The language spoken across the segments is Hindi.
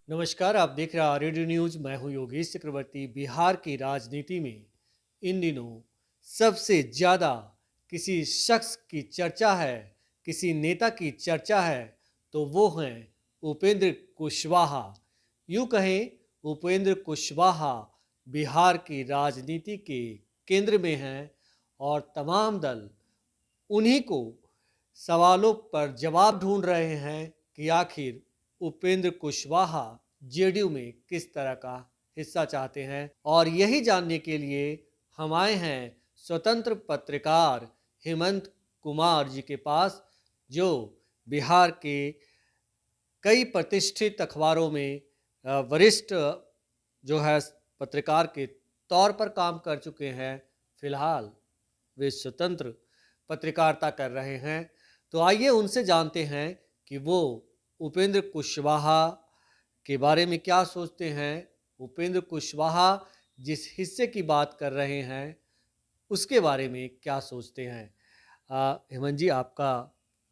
नमस्कार, आप देख रहे हैं रेडियो न्यूज। मैं हूं योगेश चक्रवर्ती। बिहार की राजनीति में इन दिनों सबसे ज़्यादा किसी शख्स की चर्चा है, किसी नेता की चर्चा है, तो वो हैं उपेंद्र कुशवाहा। यूं कहें, उपेंद्र कुशवाहा बिहार की राजनीति के केंद्र में हैं और तमाम दल उन्हीं को सवालों पर जवाब ढूंढ रहे हैं कि आखिर उपेंद्र कुशवाहा जेडीयू में किस तरह का हिस्सा चाहते हैं। और यही जानने के लिए हम आए हैं स्वतंत्र पत्रकार हेमंत कुमार जी के पास, जो बिहार के कई प्रतिष्ठित अखबारों में वरिष्ठ जो है पत्रकार के तौर पर काम कर चुके हैं। फिलहाल वे स्वतंत्र पत्रकारिता कर रहे हैं। तो आइए उनसे जानते हैं कि वो उपेंद्र कुशवाहा के बारे में क्या सोचते हैं। उपेंद्र कुशवाहा जिस हिस्से की बात कर रहे हैं उसके बारे में क्या सोचते हैं। हेमंत जी, आपका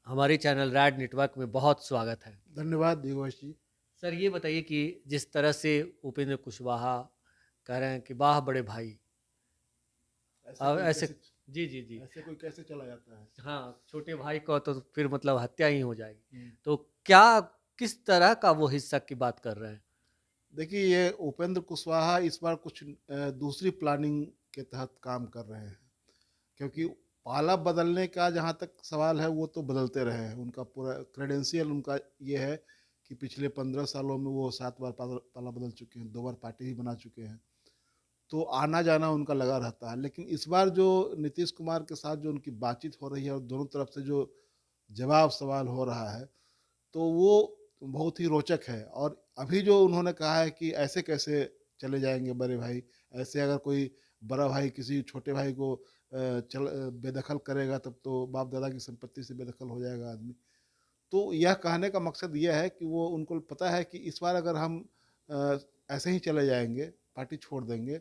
हमारे चैनल रैड नेटवर्क में बहुत स्वागत है। धन्यवाद दिवस जी। सर, ये बताइए कि जिस तरह से उपेंद्र कुशवाहा कह रहे हैं कि वाह बड़े भाई, ऐसे अब कोई ऐसे, कैसे जी जी जी, ऐसे कोई कैसे चला जाता है? हाँ, छोटे भाई को तो फिर मतलब हत्या ही हो जाएगी। हम्म। तो क्या, किस तरह का वो हिस्सा की बात कर रहे हैं? देखिए, ये उपेंद्र कुशवाहा इस बार कुछ दूसरी प्लानिंग के तहत काम कर रहे हैं, क्योंकि पाला बदलने का जहाँ तक सवाल है वो तो बदलते रहे हैं। उनका पूरा क्रेडेंशियल उनका ये है कि पिछले 15 सालों में वो 7 बार पाला बदल चुके हैं, 2 बार पार्टी भी बना चुके हैं, तो आना जाना उनका लगा रहता है। लेकिन इस बार जो नीतीश कुमार के साथ जो उनकी बातचीत हो रही है और दोनों तरफ से जो जवाब सवाल हो रहा है, तो वो बहुत ही रोचक है। और अभी जो उन्होंने कहा है कि ऐसे कैसे चले जाएंगे बड़े भाई, ऐसे अगर कोई बड़ा भाई किसी छोटे भाई को बेदखल करेगा तब तो बाप दादा की संपत्ति से बेदखल हो जाएगा आदमी। तो यह कहने का मकसद यह है कि वो उनको पता है कि इस बार अगर हम अ, ऐसे ही चले जाएंगे, पार्टी छोड़ देंगे,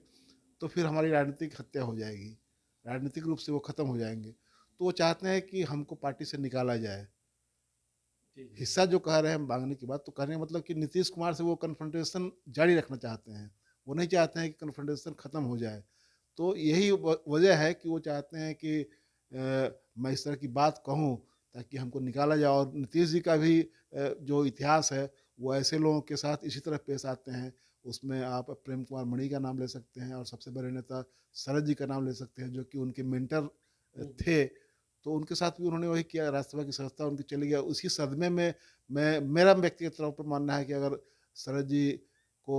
तो फिर हमारी राजनीतिक हत्या हो जाएगी, राजनीतिक रूप से वो ख़त्म हो जाएंगे। तो वो चाहते हैं कि हमको पार्टी से निकाला जाए। जी जी। हिस्सा जो कह रहे हैं मांगने की बात, तो कहने का मतलब कि नीतीश कुमार से वो कन्फ्रंटेशन जारी रखना चाहते हैं। वो नहीं चाहते हैं कि कन्फ्रंटेशन ख़त्म हो जाए। तो यही वजह है कि वो चाहते हैं कि मैं इस तरह की बात कहूँ ताकि हमको निकाला जाए। और नीतीश जी का भी जो इतिहास है, वो ऐसे लोगों के साथ इसी तरह पेश आते हैं। उसमें आप प्रेम कुमार मणि का नाम ले सकते हैं और सबसे बड़े नेता शरद जी का नाम ले सकते हैं, जो कि उनके मेंटर थे। तो उनके साथ भी उन्होंने वही किया, राज्यसभा की सदस्यता उनकी चली गया। उसी सदमे में मैं मेरा व्यक्तिगत तौर पर मानना है कि अगर शरद जी को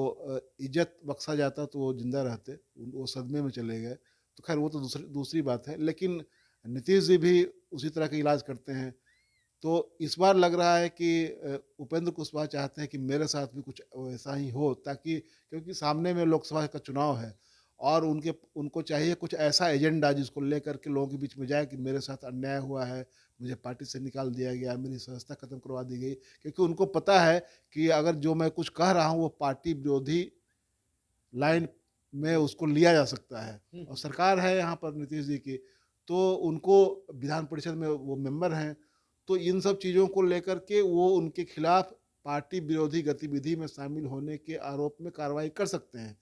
इज्जत बख्शा जाता तो वो जिंदा रहते, वो सदमे में चले गए। तो खैर वो तो दूसरी दूसरी बात है। लेकिन नीतीश जी भी उसी तरह का इलाज करते हैं। तो इस बार लग रहा है कि उपेंद्र कुशवाहा चाहते हैं कि मेरे साथ भी कुछ वैसा ही हो, ताकि क्योंकि सामने में लोकसभा का चुनाव है और उनको चाहिए कुछ ऐसा एजेंडा जिसको लेकर के लोगों के बीच में जाए कि मेरे साथ अन्याय हुआ है, मुझे पार्टी से निकाल दिया गया, मेरी सदस्यता खत्म करवा दी गई। क्योंकि उनको पता है कि अगर जो मैं कुछ कह रहा हूँ वो पार्टी विरोधी लाइन में उसको लिया जा सकता है। और सरकार है यहाँ पर नीतीश जी की, तो उनको विधान परिषद में वो मेंबर हैं। तो इन सब चीज़ों को लेकर के वो उनके खिलाफ पार्टी विरोधी गतिविधि में शामिल होने के आरोप में कार्रवाई कर सकते हैं।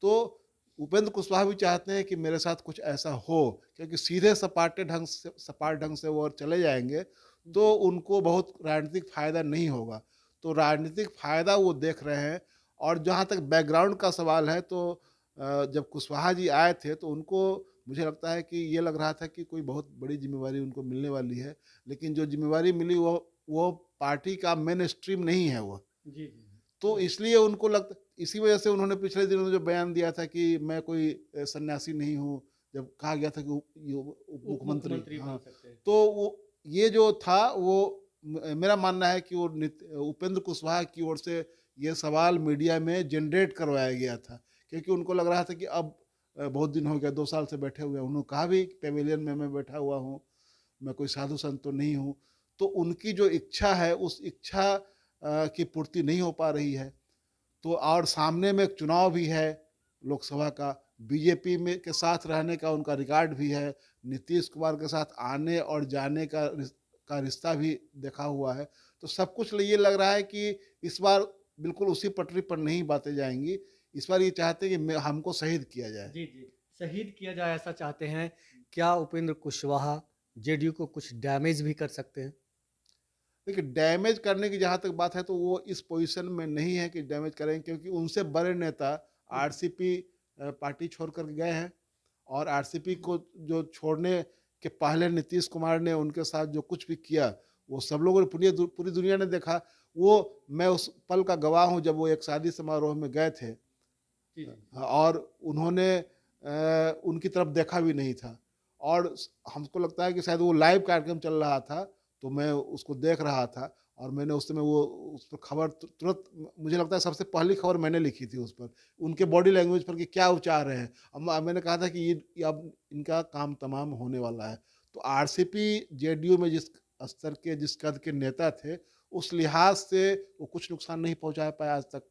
तो उपेंद्र कुशवाहा भी चाहते हैं कि मेरे साथ कुछ ऐसा हो, क्योंकि सीधे सपाट ढंग से वो चले जाएंगे तो उनको बहुत राजनीतिक फायदा नहीं होगा। तो राजनीतिक फायदा वो देख रहे हैं। और जहाँ तक बैकग्राउंड का सवाल है, तो जब कुशवाहा जी आए थे तो उनको, मुझे लगता है कि ये लग रहा था कि कोई बहुत बड़ी जिम्मेवारी उनको मिलने वाली है। लेकिन जो जिम्मेवारी मिली वो पार्टी का मेन स्ट्रीम नहीं है वो। जी जी। तो इसलिए उनको लगता, इसी वजह से उन्होंने पिछले दिनों जो बयान दिया था कि मैं कोई सन्यासी नहीं हूँ, जब कहा गया था कि उप उप मुख्यमंत्री, मुख्यमंत्री बन हाँ। सकते हैं। तो वो ये जो था वो मेरा मानना है कि वो उपेंद्र कुशवाहा की ओर से ये सवाल मीडिया में जनरेट करवाया गया था, क्योंकि उनको लग रहा था कि अब बहुत दिन हो गया, 2 साल से बैठे हुए हैं। उन्होंने कहा भी कि पेविलियन में मैं बैठा हुआ हूँ, मैं कोई साधु संत तो नहीं हूँ। तो उनकी जो इच्छा है उस इच्छा की पूर्ति नहीं हो पा रही है। तो और सामने में एक चुनाव भी है लोकसभा का, बीजेपी में के साथ रहने का उनका रिकॉर्ड भी है, नीतीश कुमार के साथ आने और जाने का रिश्ता भी देखा हुआ है। तो सब कुछ ये लग रहा है कि इस बार बिल्कुल उसी पटरी पर नहीं बातें जाएंगी। इस बार ये चाहते हैं कि हमको शहीद किया जाए। जी जी, शहीद किया जाए ऐसा चाहते हैं। क्या उपेंद्र कुशवाहा जेडीयू को कुछ डैमेज भी कर सकते हैं? देखिए, डैमेज करने की जहाँ तक बात है तो वो इस पोजीशन में नहीं है कि डैमेज करें, क्योंकि उनसे बड़े नेता आरसीपी पार्टी छोड़ कर गए हैं। और आरसीपी को जो छोड़ने के पहले नीतीश कुमार ने उनके साथ जो कुछ भी किया, वो सब लोगों ने, पूरी दुनिया ने देखा। वो, मैं उस पल का गवाह हूँ जब वो एक शादी समारोह में गए थे जी जी और उन्होंने उनकी तरफ देखा भी नहीं था। और हमको लगता है कि शायद वो लाइव कार्यक्रम चल रहा था, तो मैं उसको देख रहा था और मैंने उस समय वो उस पर खबर तुरंत, मुझे लगता है सबसे पहली खबर मैंने लिखी थी उस पर, उनके बॉडी लैंग्वेज पर कि क्या वो चाह रहे हैं। अब मैंने कहा था कि ये अब इनका काम तमाम होने वाला है। तो आरसीपी जेडीयू में जिस स्तर के, जिस कद के नेता थे, उस लिहाज से वो कुछ नुकसान नहीं पहुंचा पाया आज तक।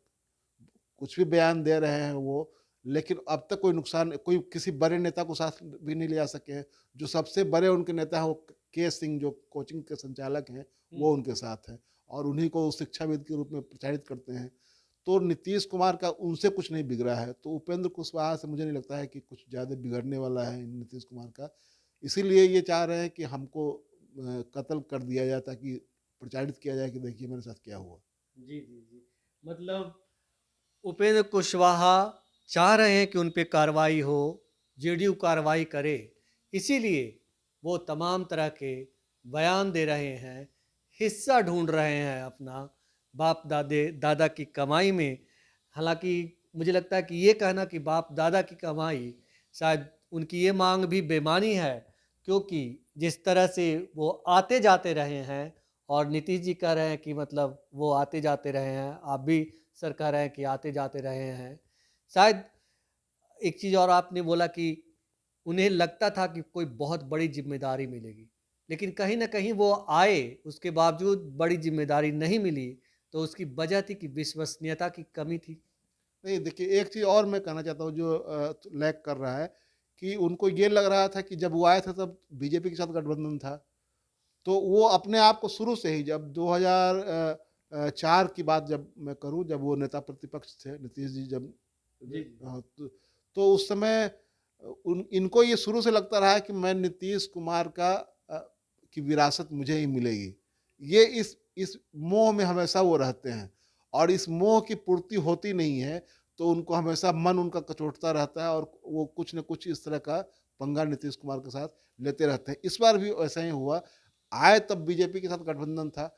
कुछ भी बयान दे रहे हैं वो, लेकिन अब तक कोई नुकसान, कोई किसी बड़े नेता को साथ भी नहीं ले आ सके हैं। जो सबसे बड़े उनके नेता हैं वो के सिंह, जो कोचिंग के संचालक हैं, वो उनके साथ हैं और उन्हीं को शिक्षाविद के रूप में प्रचारित करते हैं। तो नीतीश कुमार का उनसे कुछ नहीं बिगड़ा है, तो उपेंद्र कुशवाहा से मुझे नहीं लगता है कि कुछ ज़्यादा बिगड़ने वाला है नीतीश कुमार का। इसीलिए ये चाह रहे हैं कि हमको कत्ल कर दिया जाए, ताकि प्रचारित किया जाए कि देखिए मेरे साथ क्या हुआ। जी जी जी, मतलब उपेंद्र कुशवाहा चाह रहे हैं कि उन पे कार्रवाई हो, जेडीयू कार्रवाई करे, इसीलिए वो तमाम तरह के बयान दे रहे हैं, हिस्सा ढूंढ रहे हैं अपना बाप दादा की कमाई में। हालांकि मुझे लगता है कि ये कहना कि बाप दादा की कमाई, शायद उनकी ये मांग भी बेमानी है, क्योंकि जिस तरह से वो आते जाते रहे हैं और नीतीश जी कह रहे हैं कि मतलब वो आते जाते रहे हैं, आप भी सर कह रहे हैं कि आते जाते रहे हैं। शायद एक चीज़ और आपने बोला कि उन्हें लगता था कि कोई बहुत बड़ी ज़िम्मेदारी मिलेगी, लेकिन कहीं न कहीं वो आए, उसके बावजूद बड़ी ज़िम्मेदारी नहीं मिली, तो उसकी वजह थी कि विश्वसनीयता की कमी थी। नहीं, देखिए, एक चीज़ और मैं कहना चाहता हूँ जो लैग कर रहा है, कि उनको ये लग रहा था कि जब वो आए थे तब बीजेपी के साथ गठबंधन था। तो वो अपने आप को शुरू से ही, जब 2004 की बात जब मैं करूँ, जब वो नेता प्रतिपक्ष थे, नीतीश जी जब, जी, जी। तो उस समय उन इनको ये शुरू से लगता रहा है कि मैं नीतीश कुमार की विरासत मुझे ही मिलेगी। ये इस मोह में हमेशा वो रहते हैं और इस मोह की पूर्ति होती नहीं है, तो उनको हमेशा मन उनका कचोटता रहता है और वो कुछ न कुछ इस तरह का पंगा नीतीश कुमार के साथ लेते रहते हैं। इस बार भी ऐसा ही हुआ। आए तब बीजेपी के साथ गठबंधन था,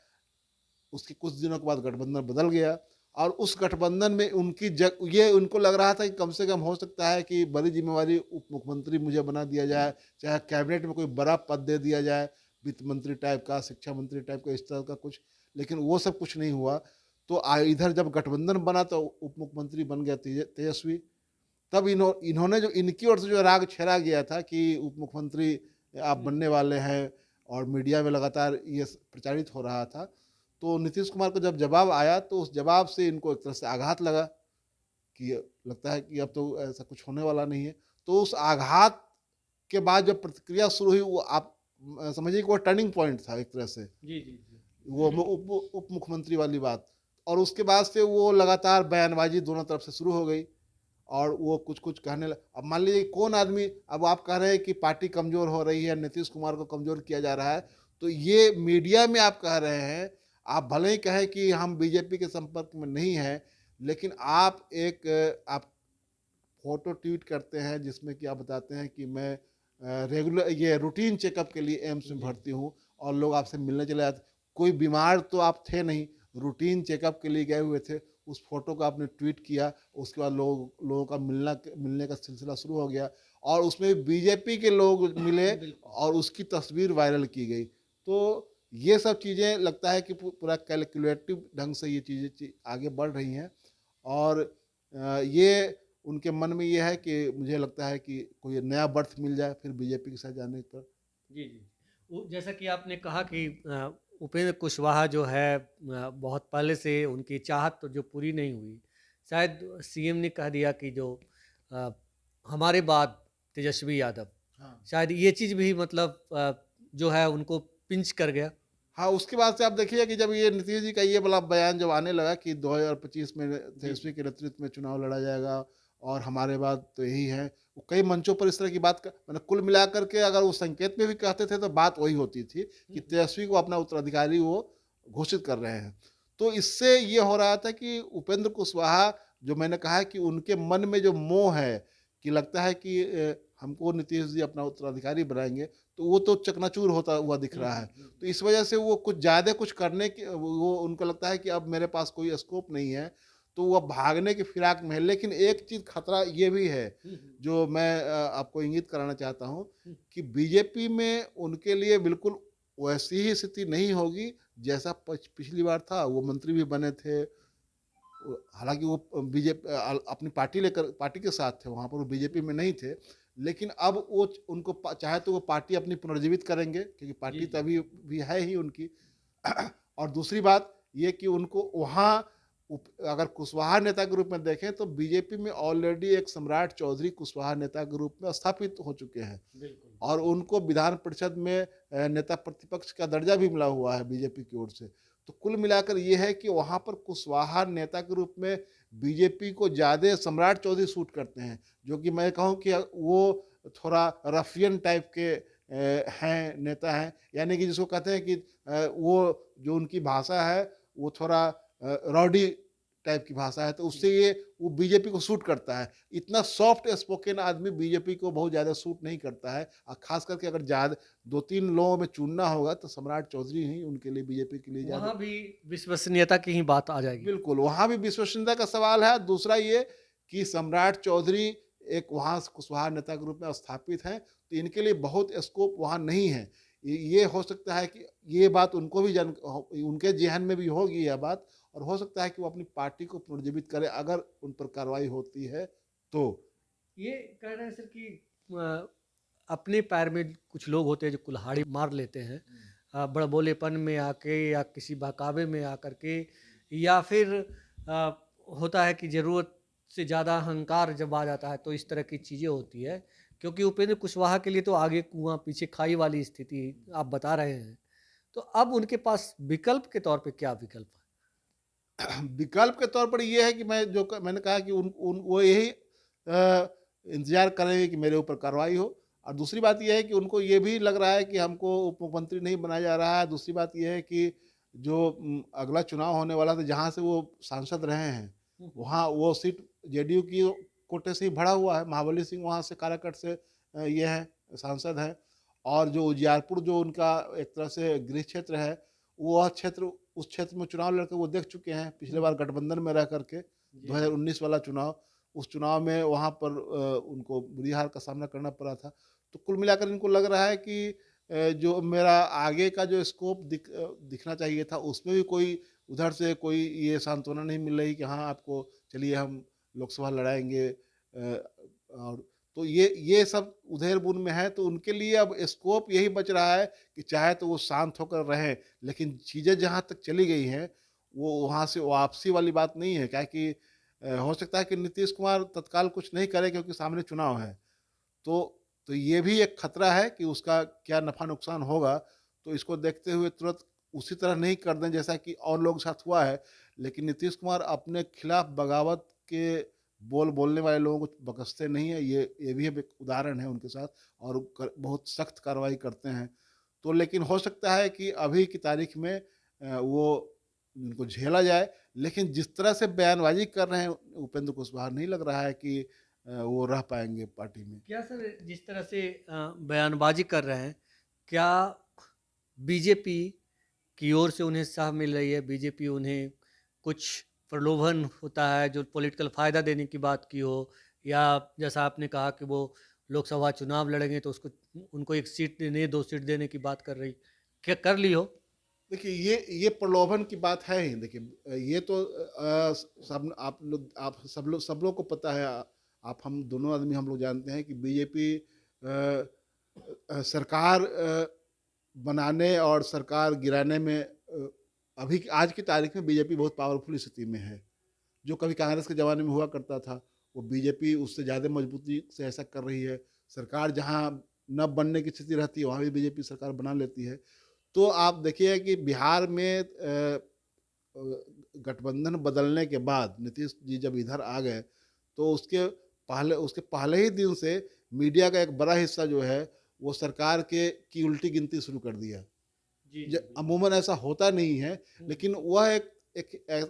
उसके कुछ दिनों के बाद गठबंधन बदल गया और उस गठबंधन में ये उनको लग रहा था कि कम से कम हो सकता है कि बड़ी जिम्मेवारी उप मुख्यमंत्री मुझे बना दिया जाए, चाहे कैबिनेट में कोई बड़ा पद दे दिया जाए, वित्त मंत्री टाइप का, शिक्षा मंत्री टाइप का, इस तरह का कुछ। लेकिन वो सब कुछ नहीं हुआ। तो इधर जब गठबंधन बना तो उप मुख्यमंत्री बन गया तेजस्वी। तब इन्होंने जो, इनकी ओर से जो राग छेड़ा गया था कि उप मुख्यमंत्री आप बनने वाले हैं, और मीडिया में लगातार ये प्रचारित हो रहा था, तो नीतीश कुमार को जब जवाब आया तो उस जवाब से इनको एक तरह से आघात लगा कि लगता है कि अब तो ऐसा कुछ होने वाला नहीं है। तो उस आघात के बाद जब प्रतिक्रिया शुरू हुई, वो आप समझिए कि वो टर्निंग पॉइंट था एक तरह से, जी, जी, जी। वो उप मुख्यमंत्री वाली बात। और उसके बाद से वो लगातार बयानबाजी दोनों तरफ से शुरू हो गई और वो कुछ-कुछ कहने लग, अब मान लीजिए कौन आदमी, अब आप कह रहे हैं कि पार्टी कमज़ोर हो रही है, नीतीश कुमार को कमज़ोर किया जा रहा है, तो ये मीडिया में आप कह रहे हैं, आप भले ही कहें कि हम बीजेपी के संपर्क में नहीं हैं, लेकिन आप फ़ोटो ट्वीट करते हैं जिसमें कि आप बताते हैं कि मैं रेगुलर ये रूटीन चेकअप के लिए एम्स में जी। भर्ती हूँ और लोग आपसे मिलने चले आते। कोई बीमार तो आप थे नहीं, रूटीन चेकअप के लिए गए हुए थे। उस फ़ोटो को आपने ट्वीट किया, उसके बाद लोगों का मिलने का सिलसिला शुरू हो गया और उसमें बीजेपी के लोग मिले बिल्कुल। और उसकी तस्वीर वायरल की गई। तो ये सब चीज़ें लगता है कि पूरा कैलकुलेटिव ढंग से ये चीज़ें आगे बढ़ रही हैं और ये उनके मन में ये है कि मुझे लगता है कि कोई नया बर्थ मिल जाए फिर बीजेपी के साथ जाने पर। जी, जी। वो जैसा कि आपने कहा कि उपेंद्र कुशवाहा जो है बहुत पहले से उनकी चाहत तो जो पूरी नहीं हुई। शायद सीएम ने कह दिया कि जो अ, हमारे बाद तेजस्वी यादव, हाँ। शायद ये चीज़ भी मतलब जो है उनको पिंच कर गया। हाँ, उसके बाद से आप देखिए कि जब ये नीतीश जी का ये वाला बयान जब आने लगा कि 2025 में जी। तेजस्वी के नेतृत्व में चुनाव लड़ा जाएगा और हमारे बाद तो यही है। वो कई मंचों पर इस तरह की बात मतलब कुल मिलाकर के अगर वो संकेत में भी कहते थे तो बात वही होती थी कि तेजस्वी को अपना उत्तराधिकारी वो घोषित कर रहे हैं। तो इससे ये हो रहा था कि उपेंद्र कुशवाहा, जो मैंने कहा कि उनके मन में जो मोह है कि लगता है कि हमको नीतीश जी अपना उत्तराधिकारी बनाएँगे, तो वो तो चकनाचूर होता हुआ दिख रहा है। तो इस वजह से वो कुछ ज़्यादा कुछ करने की वो उनको लगता है कि अब मेरे पास कोई स्कोप नहीं है, तो वो भागने की फिराक में है। लेकिन एक चीज़ खतरा ये भी है, जो मैं आपको इंगित कराना चाहता हूँ कि बीजेपी में उनके लिए बिल्कुल वैसी ही स्थिति नहीं होगी जैसा पिछली बार था। वो मंत्री भी बने थे, हालाँकि वो अपनी पार्टी के साथ थे, वहाँ पर वो बीजेपी में नहीं थे। लेकिन अब वो उनको चाहे तो वो पार्टी अपनी पुनर्जीवित करेंगे, क्योंकि जी, पार्टी तो जी। अभी भी है ही उनकी। और दूसरी बात ये कि उनको वहाँ अगर कुशवाहा नेता के रूप में देखें तो बीजेपी में ऑलरेडी एक सम्राट चौधरी कुशवाहा नेता के रूप में स्थापित हो चुके हैं बिल्कुल। और उनको विधान परिषद में नेता प्रतिपक्ष का दर्जा भी मिला हुआ है बीजेपी की ओर से। तो कुल मिलाकर ये है कि वहाँ पर कुशवाहा नेता के रूप में बीजेपी को ज़्यादा सम्राट चौधरी सूट करते हैं, जो कि मैं कहूँ कि वो थोड़ा रफियन टाइप के हैं, नेता हैं। यानी कि जिसको कहते हैं कि वो जो उनकी भाषा है वो थोड़ा रॉडी टाइप की भाषा है, तो उससे ये वो बीजेपी को सूट करता है। इतना सॉफ्ट स्पोकन आदमी बीजेपी को बहुत ज़्यादा सूट नहीं करता है और ख़ास करके अगर ज़्यादा 2-3 लोगों में चुनना होगा तो सम्राट चौधरी ही उनके लिए बीजेपी के लिए ज़्यादा। वहाँ भी विश्वसनीयता की ही बात आ जाएगी। बिल्कुल, वहाँ भी विश्वसनीयता का सवाल है। दूसरा ये कि सम्राट चौधरी एक वहाँ कुशवाहा नेता के रूप में स्थापित हैं, तो इनके लिए बहुत स्कोप वहाँ नहीं है। ये हो सकता है कि ये बात उनको भी उनके ज़हन में भी होगी यह बात, और हो सकता है कि वो अपनी पार्टी को पुनर्जीवित करें अगर उन पर कार्रवाई होती है तो। ये कह रहे हैं सर कि अपने पैर में कुछ लोग होते हैं जो कुल्हाड़ी मार लेते हैं बड़बोलेपन में आके या किसी बहकावे में आकर के या फिर अ, होता है कि ज़रूरत से ज़्यादा अहंकार जब आ जाता है तो इस तरह की चीज़ें होती है क्योंकि उपेंद्र कुशवाहा के लिए तो आगे कुआं पीछे खाई वाली स्थिति आप बता रहे हैं तो अब उनके पास विकल्प के तौर पे क्या विकल्प है? विकल्प के तौर पर ये है कि मैंने कहा कि उन उन वो यही इंतज़ार करेंगे कि मेरे ऊपर कार्रवाई हो। और दूसरी बात ये है कि उनको ये भी लग रहा है कि हमको उप मुख्यमंत्री नहीं बनाया जा रहा है। दूसरी बात ये है कि जो अगला चुनाव होने वाला था जहाँ से वो सांसद रहे हैं, वहाँ वो सीट जेडीयू की कोटे से ही भरा हुआ है। महाबली सिंह वहाँ से काराकट से ये हैं, सांसद हैं। और जो उजियारपुर जो उनका एक तरह से गृह क्षेत्र है, वह क्षेत्र उस क्षेत्र में चुनाव लड़के वो देख चुके हैं पिछले बार गठबंधन में रह करके जी, 2019 वाला चुनाव। उस चुनाव में वहाँ पर उनको बुरी हार का सामना करना पड़ा था। तो कुल मिलाकर इनको लग रहा है कि जो मेरा आगे का जो स्कोप दिखना चाहिए था उसमें भी कोई उधर से कोई ये सांत्वना नहीं मिल रही कि हाँ आपको चलिए हम लोकसभा लड़ाएंगे। और तो ये सब उधेड़-बुन में है, तो उनके लिए अब स्कोप यही बच रहा है कि चाहे तो वो शांत होकर रहें, लेकिन चीज़ें जहाँ तक चली गई हैं, वो वहाँ से वापसी वाली बात नहीं है। क्या है कि हो सकता है कि नीतीश कुमार तत्काल कुछ नहीं करें क्योंकि सामने चुनाव है। तो ये भी एक खतरा है कि उसका क्या नफ़ा-नुकसान होगा, तो इसको देखते हुए तुरंत उसी तरह नहीं कर दें जैसा कि और लोगों के साथ हुआ है। लेकिन नीतीश कुमार अपने खिलाफ बगावत के बोलने वाले लोगों को बख्शते नहीं हैं, ये भी एक उदाहरण है उनके साथ, और बहुत सख्त कार्रवाई करते हैं। तो लेकिन हो सकता है कि अभी की तारीख में वो उनको झेला जाए, लेकिन जिस तरह से बयानबाजी कर रहे हैं उपेंद्र कुशवाहा, नहीं लग रहा है कि वो रह पाएँगे पार्टी में। क्या सर जिस तरह से बयानबाजी कर रहे हैं क्या बीजेपी की ओर से उन्हें साह मिल रही है बीजेपी उन्हें कुछ प्रलोभन होता है जो पॉलिटिकल फ़ायदा देने की बात की हो या जैसा आपने कहा कि वो लोकसभा चुनाव लड़ेंगे तो उसको उनको एक सीट देने 2 सीट देने की बात कर रही क्या कर ली हो? देखिए ये प्रलोभन की बात है ही। देखिए ये तो सब आप सब लोग को पता है। आप हम दोनों आदमी हम लोग जानते हैं कि बीजेपी सरकार बनाने और सरकार गिराने में अभी आज की तारीख में बीजेपी बहुत पावरफुल स्थिति में है। जो कभी कांग्रेस के ज़माने में हुआ करता था, वो बीजेपी उससे ज़्यादा मजबूती से ऐसा कर रही है। सरकार जहाँ न बनने की स्थिति रहती है, वहाँ भी बीजेपी सरकार बना लेती है। तो आप देखिए कि बिहार में गठबंधन बदलने के बाद नीतीश जी जब इधर आ गए, तो उसके पहले ही दिन से मीडिया का एक बड़ा हिस्सा जो है वो सरकार के की उल्टी गिनती शुरू कर दिया। जी, जी, बिल्कुल। अमूमन ऐसा होता नहीं है, लेकिन वह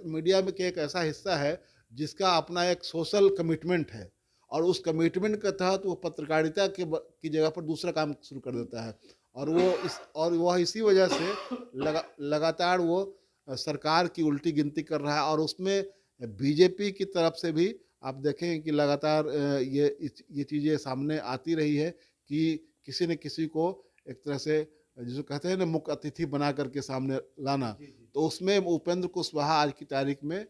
मीडिया में के एक ऐसा हिस्सा है जिसका अपना एक सोशल कमिटमेंट है, और उस कमिटमेंट के तहत वो पत्रकारिता की जगह पर दूसरा काम शुरू कर देता है, और वह इसी वजह से लगातार वो सरकार की उल्टी गिनती कर रहा है, और उसमें बीजेपी की तरफ से भी आप देखें कि लगातार ये चीज़ें सामने आती रही है कि किसी न किसी को एक तरह से जिसे कहते हैं ना मुख्य अतिथि बना करके सामने लाना। जी, जी। तो उसमें उपेंद्र कुशवाहा आज की तारीख में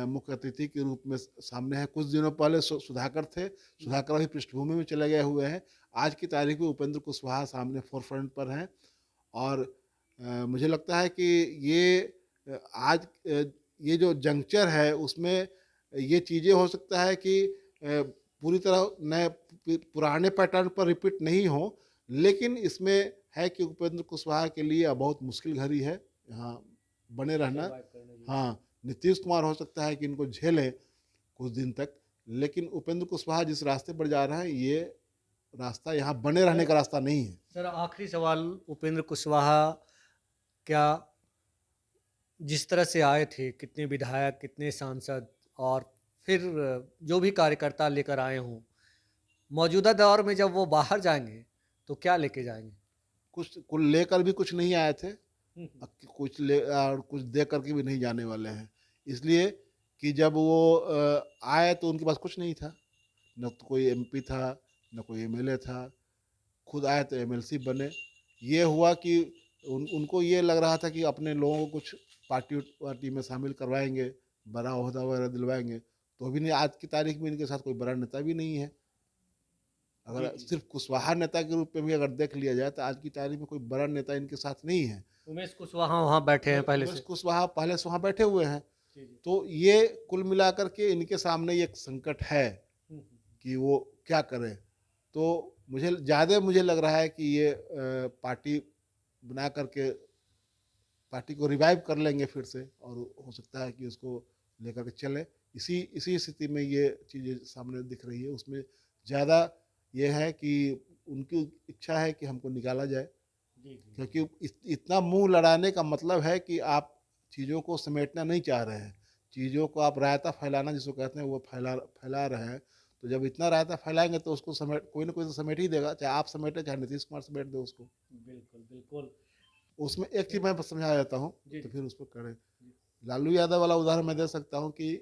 मुख्य अतिथि के रूप में सामने है। कुछ दिनों पहले सुधाकर थे, सुधाकर अभी पृष्ठभूमि में चले गए हुए हैं। आज की तारीख में उपेंद्र कुशवाहा सामने फोरफ्रंट पर हैं, और मुझे लगता है कि ये आज ये जो जंक्चर है उसमें ये चीज़ें हो सकता है कि पूरी तरह नए पुराने पैटर्न पर रिपीट नहीं हो, लेकिन इसमें है कि उपेंद्र कुशवाहा के लिए अब बहुत मुश्किल घड़ी है यहाँ बने रहना। सर्वाइव करना, जी। हाँ, नीतीश कुमार हो सकता है कि इनको झेलें कुछ दिन तक, लेकिन उपेंद्र कुशवाहा जिस रास्ते पर जा रहे हैं, ये रास्ता यहाँ बने रहने का रास्ता नहीं है। सर, आखिरी सवाल, उपेंद्र कुशवाहा क्या जिस तरह से आए थे, कितने विधायक, कितने सांसद और फिर जो भी कार्यकर्ता लेकर आए हों, मौजूदा दौर में जब वो बाहर जाएँगे, तो क्या लेके जाएँगे? कुछ लेकर भी कुछ नहीं आए थे, हुँ, हुँ। और कुछ दे करके भी नहीं जाने वाले हैं। इसलिए कि जब वो आए तो उनके पास कुछ नहीं था, न तो कोई एमपी था, न कोई एमएलए था। खुद आए तो एमएलसी बने। ये हुआ कि उनको ये लग रहा था कि अपने लोगों को कुछ पार्टी वार्टी में शामिल करवाएंगे, बड़ा ओहदा वगैरह दिलवाएंगे, तो भी नहीं। आज की तारीख में इनके साथ कोई बड़ा नेता भी नहीं है। जी, अगर जी। सिर्फ कुशवाहा नेता के रूप में भी अगर देख लिया जाए तो आज की तारीख में कोई बड़ा नेता इनके साथ नहीं है। उमेश कुशवाहा वहाँ बैठे हैं पहले उमेश से। कुशवाहा पहले से वहाँ बैठे हुए हैं। जी, जी। तो ये कुल मिलाकर के इनके सामने एक संकट है हुँ, हुँ। कि वो क्या करें। तो मुझे लग रहा है कि ये पार्टी बना करके पार्टी को रिवाइव कर लेंगे फिर से, और हो सकता है कि उसको लेकर के चले। इसी स्थिति में ये चीज़ें सामने दिख रही है। उसमें ज़्यादा ये है कि उनकी इच्छा है कि हमको निकाला जाए, जी, जी। क्योंकि इतना मुंह लड़ाने का मतलब है कि आप चीज़ों को समेटना नहीं चाह रहे हैं। चीज़ों को आप रायता फैलाना जिसको कहते हैं वो फैला रहे हैं। तो जब इतना रायता फैलाएंगे तो उसको समेट कोई ना कोई तो समेट ही देगा, चाहे आप समेटें चाहे नीतीश कुमार समेट दे उसको। बिल्कुल, बिल्कुल। उसमें एक चीज़ मैं बस समझा देता हूँ, जी, तो जी। फिर उस पर करें। जी। लालू यादव वाला उदाहरण मैं दे सकता हूँ कि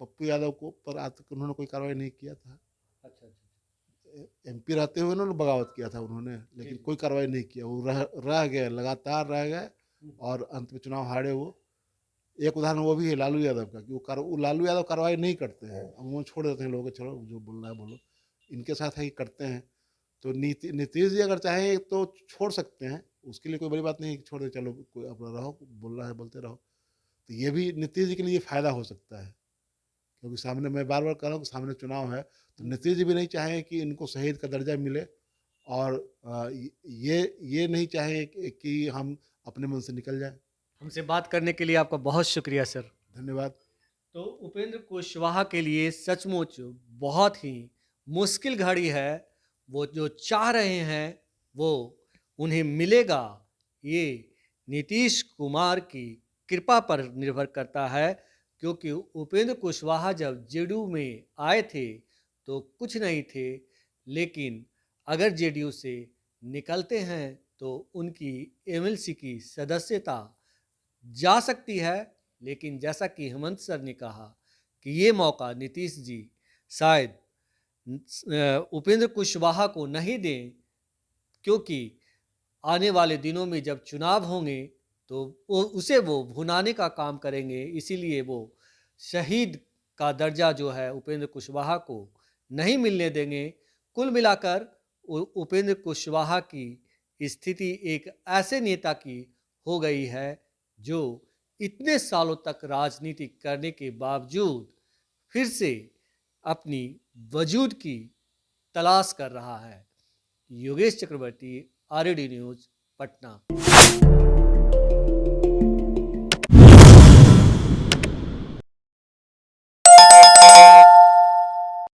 पप्पू यादव को पर आज तक उन्होंने कोई कार्रवाई नहीं किया था। अच्छा, अच्छा। एमपी रहते हुए उन्होंने बगावत किया था उन्होंने, जी, लेकिन जी। कोई कार्रवाई नहीं किया। वो रह गए, लगातार रह गए, हुँ, हुँ। और अंत में चुनाव हारे वो। एक उदाहरण वो भी है लालू यादव का कि वो लालू यादव कार्रवाई नहीं करते हैं, वो छोड़ देते हैं लोगों को, चलो जो बोलना है बोलो। इनके साथ है कि करते हैं। तो नीतीश जी अगर चाहें तो छोड़ सकते हैं, उसके लिए कोई बड़ी बात नहीं है कि छोड़ दे, चलो कोई अपना रहो, बोल रहा है बोलते रहो। तो ये भी नीतीश जी के लिए फ़ायदा हो सकता है, क्योंकि सामने मैं बार बार कह रहा हूँ कि सामने चुनाव है। तो नीतीश जी भी नहीं चाहें कि इनको शहीद का दर्जा मिले, और ये नहीं चाहें कि हम अपने मन से निकल जाएं। हमसे बात करने के लिए आपका बहुत शुक्रिया सर। धन्यवाद। तो उपेंद्र कुशवाहा के लिए सचमुच बहुत ही मुश्किल घड़ी है। वो जो चाह रहे हैं वो उन्हें मिलेगा, ये नीतीश कुमार की कृपा पर निर्भर करता है। क्योंकि उपेंद्र कुशवाहा जब जेडीयू में आए थे तो कुछ नहीं थे, लेकिन अगर जेडीयू से निकलते हैं तो उनकी एमएलसी की सदस्यता जा सकती है। लेकिन जैसा कि हेमंत सर ने कहा कि ये मौका नीतीश जी शायद उपेंद्र कुशवाहा को नहीं दें, क्योंकि आने वाले दिनों में जब चुनाव होंगे तो वो भुनाने का काम करेंगे। इसीलिए वो शहीद का दर्जा जो है उपेंद्र कुशवाहा को नहीं मिलने देंगे। कुल मिलाकर उपेंद्र कुशवाहा की स्थिति एक ऐसे नेता की हो गई है जो इतने सालों तक राजनीति करने के बावजूद फिर से अपनी वजूद की तलाश कर रहा है। योगेश चक्रवर्ती, आरएडी न्यूज़, पटना।